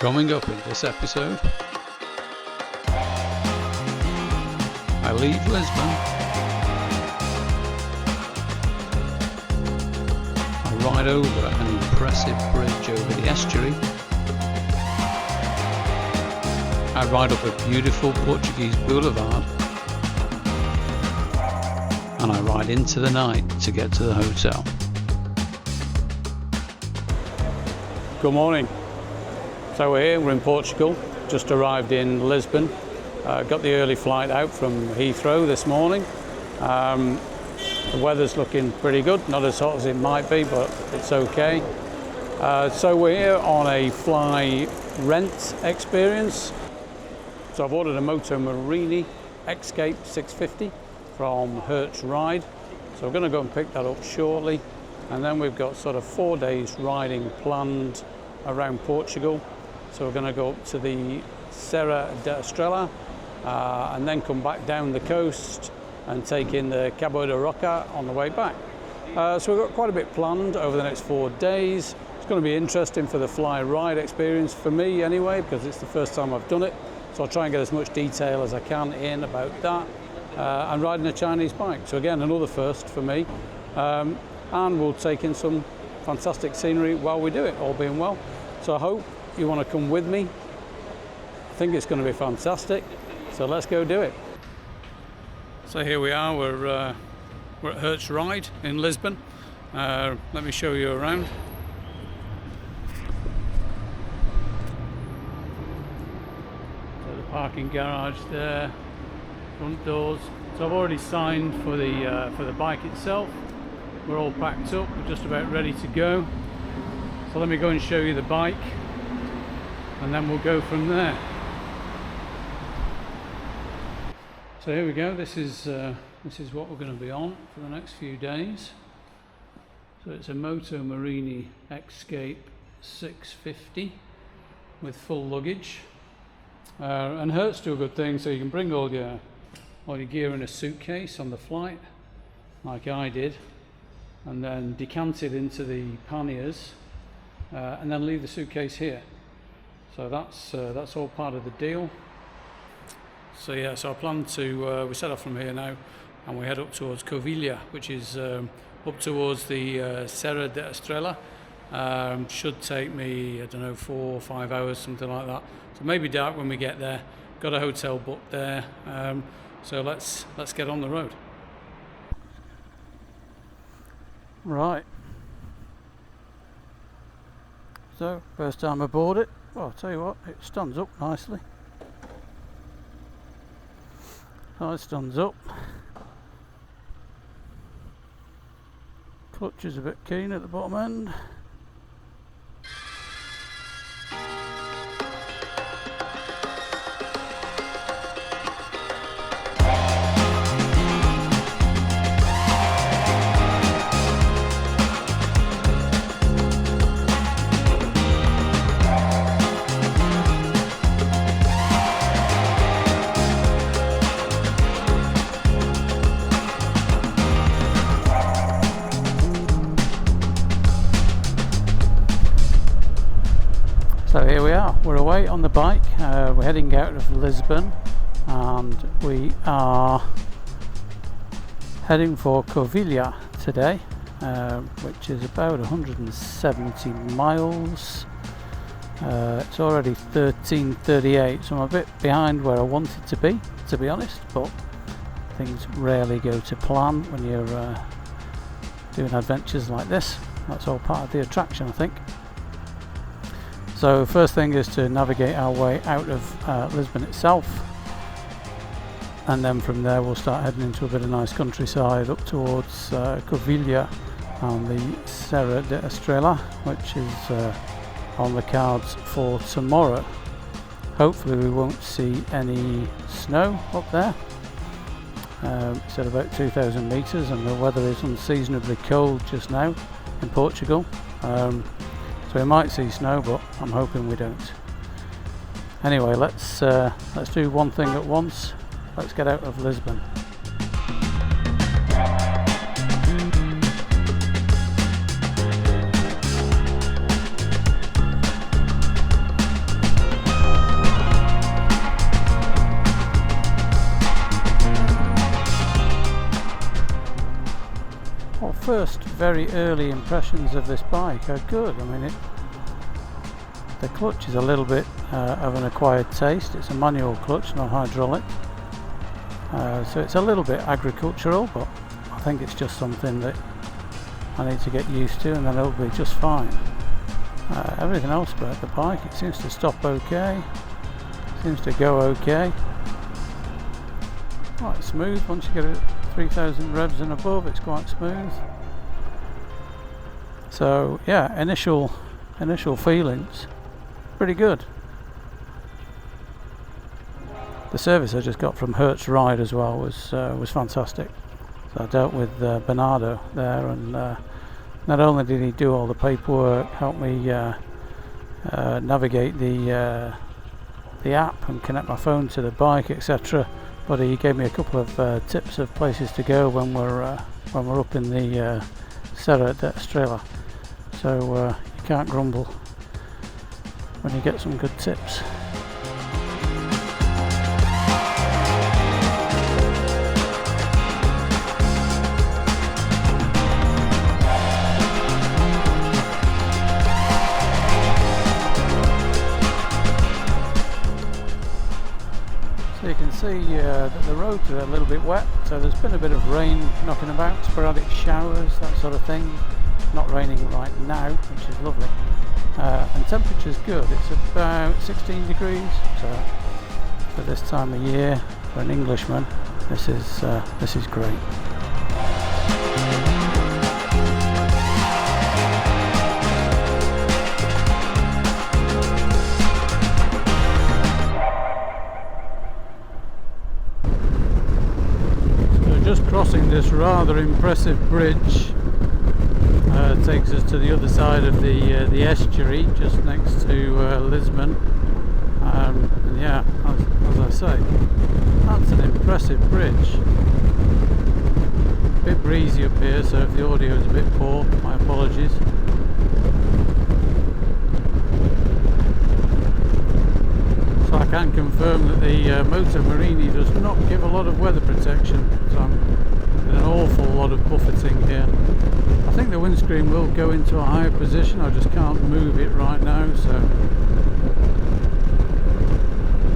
Coming up in this episode, I leave Lisbon, I ride over an impressive bridge over the estuary, I ride up a beautiful Portuguese boulevard, and I ride into the night to get to the hotel. Good morning. So we're in Portugal, just arrived in Lisbon, got the early flight out from Heathrow this morning. The weather's looking pretty good, not as hot as it might be, but it's okay. So we're here on a fly rent experience. So I've ordered a Motorbike Escape 650 from Hertz Ride. So we're going to go and pick that up shortly. And then we've got sort of 4 days riding planned around Portugal. So we're going to go up to the Serra da Estrela and then come back down the coast and take in the Cabo da Roca on the way back. So we've got quite a bit planned over the next 4 days. It's going to be interesting for the fly ride experience for me anyway, because it's the first time I've done it. So I'll try and get as much detail as I can in about that. And riding a Chinese bike. So again, another first for me. And we'll take in some fantastic scenery while we do it, all being well. So I hope you want to come with me. I think it's going to be fantastic. So let's go do it. So here we are, we're at Hertz Ride in Lisbon. Let me show you around. So the parking garage there, front doors. So I've already signed for the bike itself. We're all packed up, we're just about ready to go. So let me go and show you the bike, and then we'll go from there. So here we go. This is what we're going to be on for the next few days. So it's a Motorbike Escape 650 with full luggage. And Hertz do a good thing, so you can bring all your gear in a suitcase on the flight, like I did, and then decant it into the panniers, and then leave the suitcase here. So that's all part of the deal. So yeah, so I plan to we set off from here now, and we head up towards Covilhã, which is up towards the Serra da Estrela. Should take me, I don't know, 4 or 5 hours, something like that. So maybe dark when we get there. Got a hotel booked there. So let's get on the road. Right. So first time aboard it. Well, I'll tell you what, it stands up nicely. So it stands up. Clutch is a bit keen at the bottom end. So here we are, we're away on the bike, we're heading out of Lisbon, and we are heading for Covilhã today, which is about 170 miles. It's already 13:38, so I'm a bit behind where I wanted to be honest, but things rarely go to plan when you're doing adventures like this. That's all part of the attraction, I think. So first thing is to navigate our way out of Lisbon itself, and then from there we'll start heading into a bit of nice countryside up towards Covilhã and the Serra da Estrela, which is on the cards for tomorrow. Hopefully we won't see any snow up there. It's at about 2,000 metres, and the weather is unseasonably cold just now in Portugal. So we might see snow, but I'm hoping we don't. Anyway, let's do one thing at once. Let's get out of Lisbon. very early impressions of this bike are good. I mean, the clutch is a little bit of an acquired taste. It's a manual clutch, not hydraulic, so it's a little bit agricultural, but I think it's just something that I need to get used to, and then it'll be just fine. Everything else about the bike, it seems to stop okay, seems to go okay. Quite smooth. Once you get it 3,000 revs and above, it's quite smooth. So yeah, initial feelings pretty good. The service I just got from Hertz Ride as well was fantastic. So I dealt with Bernardo there, and not only did he do all the paperwork, help me navigate the app and connect my phone to the bike, etc., but he gave me a couple of tips of places to go when we're up in the Serra da Estrela. So you can't grumble when you get some good tips. So you can see that the roads are a little bit wet, so there's been a bit of rain knocking about, sporadic showers, that sort of thing. Not raining right now, which is lovely, and temperature's good. It's about 16 degrees, so for this time of year, for an Englishman, this is great. So just crossing this rather impressive bridge takes us to the other side of the estuary, just next to Lisbon. And yeah, as I say, that's an impressive bridge. A bit breezy up here, so if the audio is a bit poor, my apologies. So I can confirm that the Moto Marini does not give a lot of weather protection, so I'm in an awful lot of buffeting here. I think the windscreen will go into a higher position, I just can't move it right now, so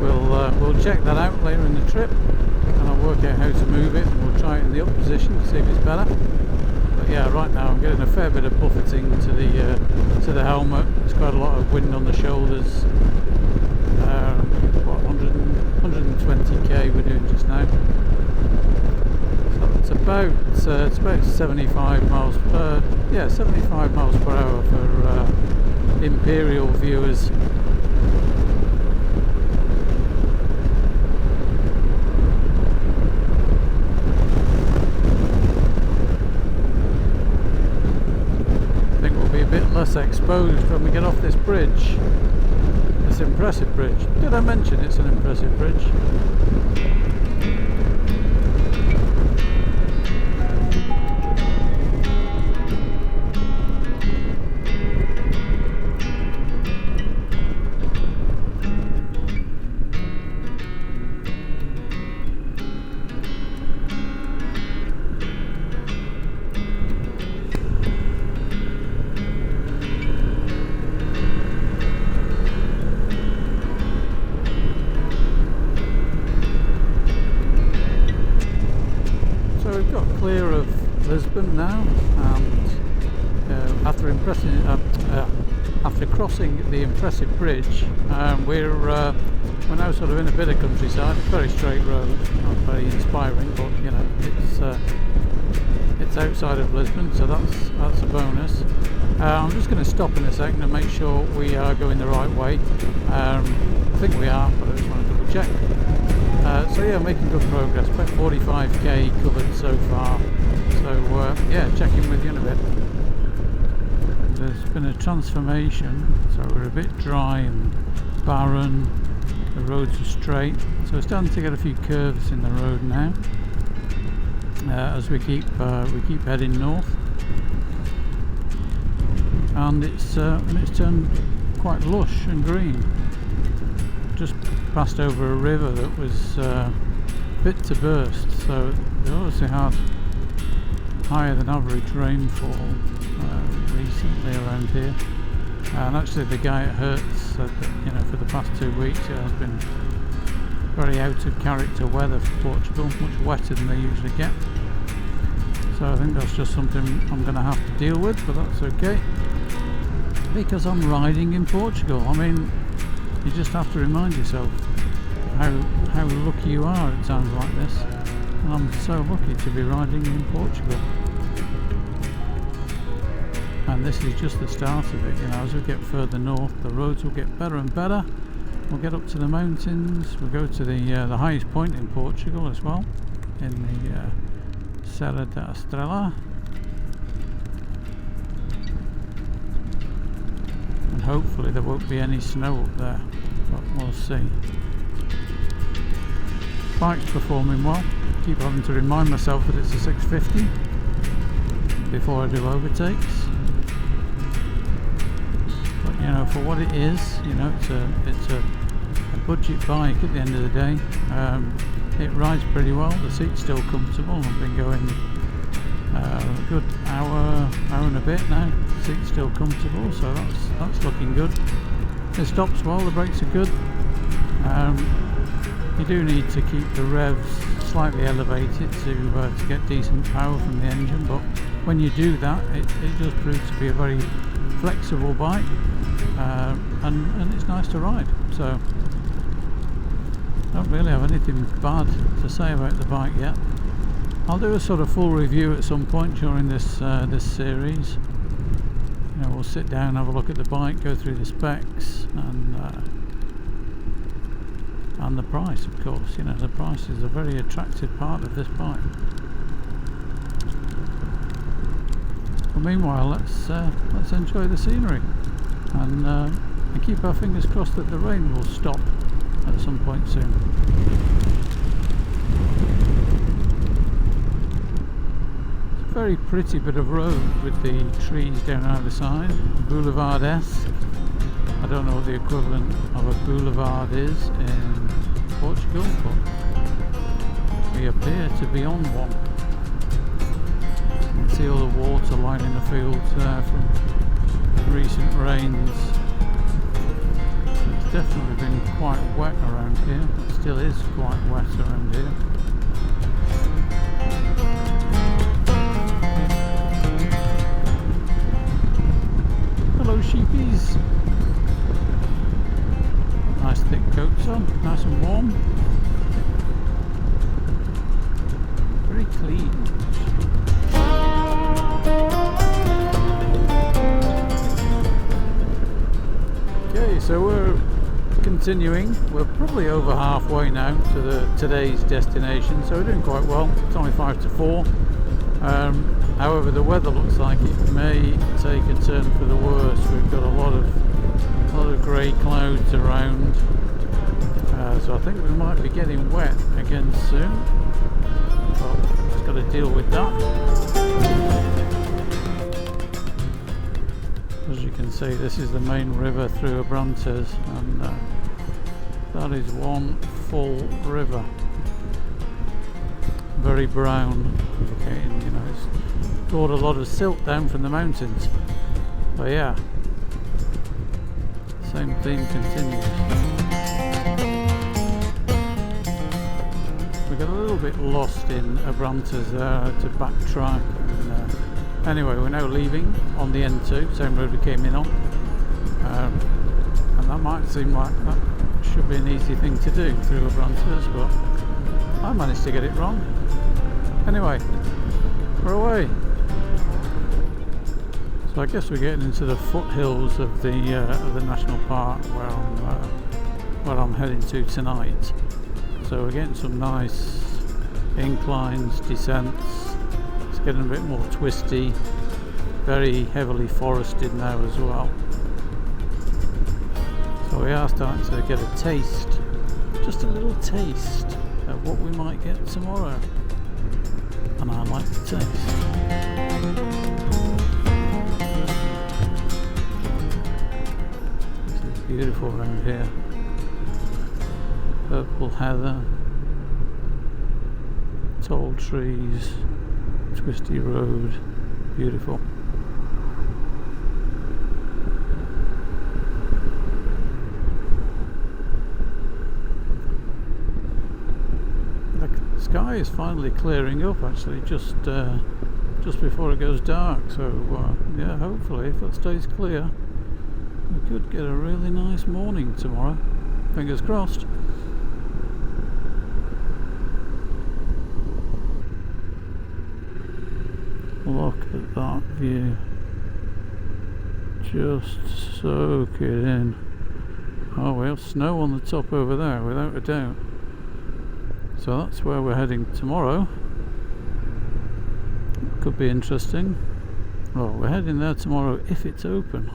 we'll check that out later in the trip, and I'll work out how to move it, and we'll try it in the up position to see if it's better. But yeah, right now I'm getting a fair bit of buffeting to the helmet. There's quite a lot of wind on the shoulders. What, 120k we're doing just now. It's about 75 miles per 75 miles per hour for imperial viewers. I think we'll be a bit less exposed when we get off this bridge. This impressive bridge. Did I mention it's an impressive bridge? Clear of Lisbon now, and after crossing the impressive bridge, we're now sort of in a bit of countryside. It's a very straight road, not very inspiring, but you know, it's outside of Lisbon, so that's a bonus. I'm just going to stop in a second and make sure we are going the right way. I think we are, but I just want to double check. So yeah, making good progress, about 45k covered so far, so yeah, check in with you in a bit. There's been a transformation, so we're a bit dry and barren, the roads are straight, so we're starting to get a few curves in the road now, as we keep heading north, and it's turned quite lush and green. Just passed over a river that was fit to burst, so they obviously had higher than average rainfall recently around here, and actually the guy at Hertz said that for the past 2 weeks it has been very out of character weather for Portugal, much wetter than they usually get. So I think that's just something I'm going to have to deal with, but that's okay, because I'm riding in Portugal. I mean, you just have to remind yourself how lucky you are at times like this, and I'm so lucky to be riding in Portugal. And this is just the start of it. As we get further north, the roads will get better and better. We'll get up to the mountains. We'll go to the highest point in Portugal as well, in the Serra da Estrela, and hopefully there won't be any snow up there, but we'll see. Bike's performing well. Keep having to remind myself that it's a 650 before I do overtakes. But for what it is, it's a budget bike at the end of the day. It rides pretty well. The seat's still comfortable. I've been going a good hour and a bit now. The seat's still comfortable, so that's looking good. It stops well. The brakes are good. You do need to keep the revs slightly elevated to get decent power from the engine, but when you do that, it does prove to be a very flexible bike, and it's nice to ride. So I don't really have anything bad to say about the bike yet. I'll do a sort of full review at some point during this series. We'll sit down, have a look at the bike, go through the specs, and the price, of course. The price is a very attractive part of this bike. But meanwhile, let's enjoy the scenery, and keep our fingers crossed that the rain will stop at some point soon. It's a very pretty bit of road with the trees down either side, boulevard-esque. I don't know what the equivalent of a boulevard is in Portugal, but we appear to be on one. You can see all the water lining the fields there from recent rains. It's definitely been quite wet around here. It still is quite wet around here. Hello sheepies. Nice thick coats on, nice and warm. Very clean. Okay, so we're continuing. We're probably over halfway now to today's destination, so we're doing quite well. It's only 5 to 4. However, the weather looks like it may take a turn for the worse. We've got a lot of grey clouds around, so I think we might be getting wet again soon, but just got to deal with that. As you can see, this is the main river through Abrantes, and that is one full river, very brown, indicating it's brought a lot of silt down from the mountains. But yeah, same theme continues. We got a little bit lost in Abrantes to backtrack. Anyway, we're now leaving on the N2, same road we came in on. And that might seem like that should be an easy thing to do through Abrantes, but I managed to get it wrong. Anyway, we're away. So I guess we're getting into the foothills of the national park where I'm heading to tonight. So we're getting some nice inclines, descents. It's getting a bit more twisty, very heavily forested now as well. So we are starting to get a taste, just a little taste of what we might get tomorrow. And I like the taste. Beautiful around here. Purple heather, tall trees, twisty road, beautiful. The sky is finally clearing up, actually, just before it goes dark. So yeah, hopefully, if it stays clear, we could get a really nice morning tomorrow. Fingers crossed. Look at that view. Just soak it in. Oh, we have snow on the top over there, without a doubt. So that's where we're heading tomorrow. Could be interesting. Well, we're heading there tomorrow if it's open.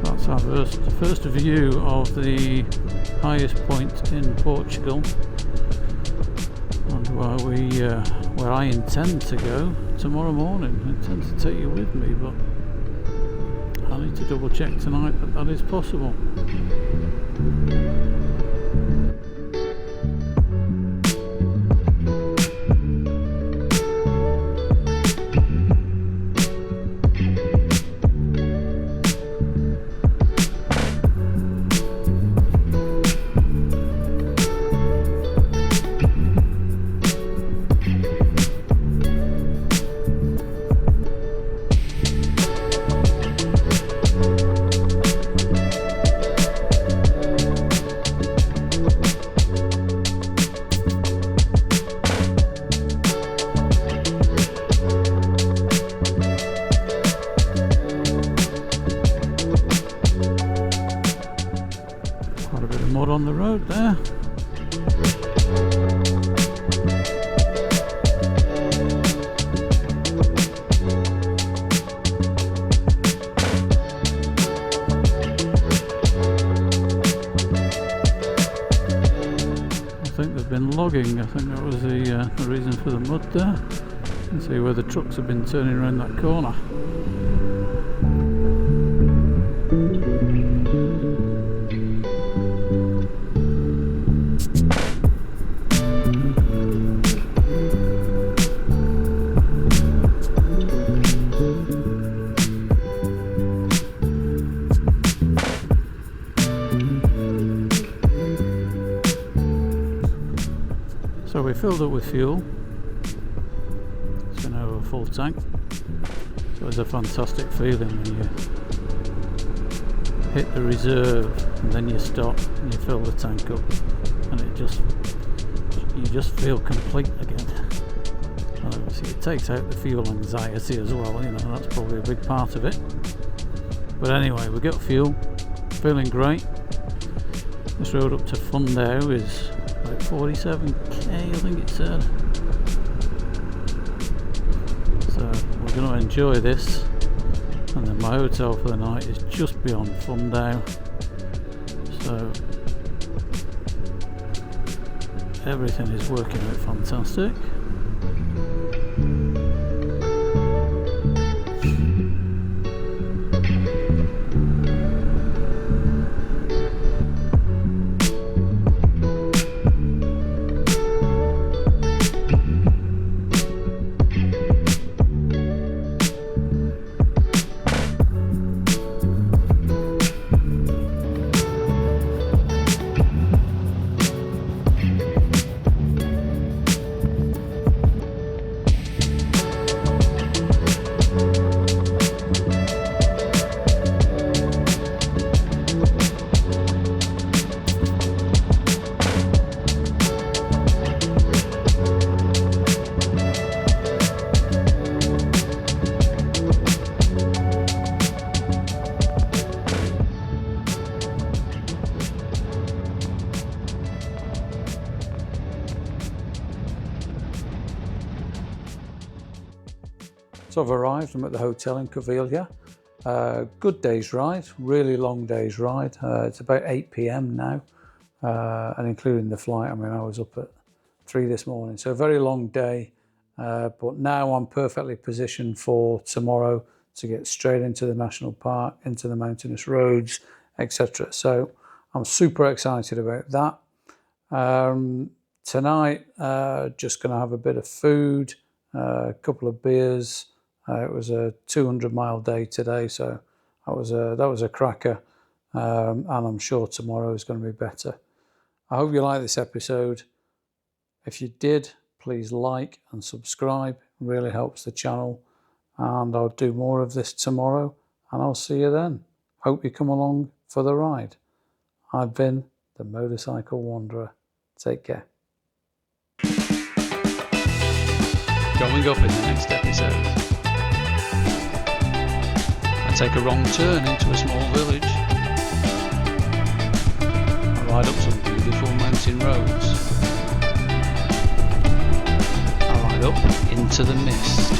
That's our first view of the highest point in Portugal, and where I intend to go tomorrow morning. I intend to take you with me, but I need to double check tonight that is possible. Quite a bit of mud on the road there. I think they've been logging. I think that was the reason for the mud there. You can see where the trucks have been turning around that corner. So we filled up with fuel. It's now a full tank. So it's a fantastic feeling when you hit the reserve and then you stop and you fill the tank up, and you just feel complete again. And obviously it takes out the fuel anxiety as well, you know, that's probably a big part of it. But anyway, we got fuel, feeling great. This road up to Fundão is like 47k, I think it said. So we're going to enjoy this, and then my hotel for the night is just beyond Fundão. So everything is working out fantastic. So I've arrived, I'm at the hotel in Covilhã. Good day's ride, really long day's ride. It's about 8 p.m. now, and including the flight, I mean, I was up at 3 this morning. So a very long day, but now I'm perfectly positioned for tomorrow to get straight into the national park, into the mountainous roads, etc. So I'm super excited about that. Tonight, just going to have a bit of food, a couple of beers. It was a 200-mile day today, so that was a cracker, and I'm sure tomorrow is going to be better. I hope you like this episode. If you did, please like and subscribe. It really helps the channel, and I'll do more of this tomorrow, and I'll see you then. Hope you come along for the ride. I've been the Motorcycle Wanderer. Take care. Going up in the next episode, I take a wrong turn into a small village. I ride up some beautiful mountain roads. I ride up into the mist.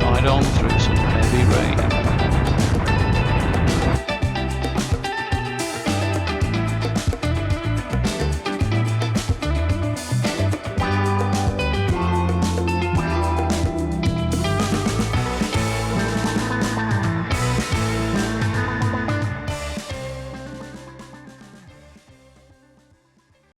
Ride on through some heavy rain.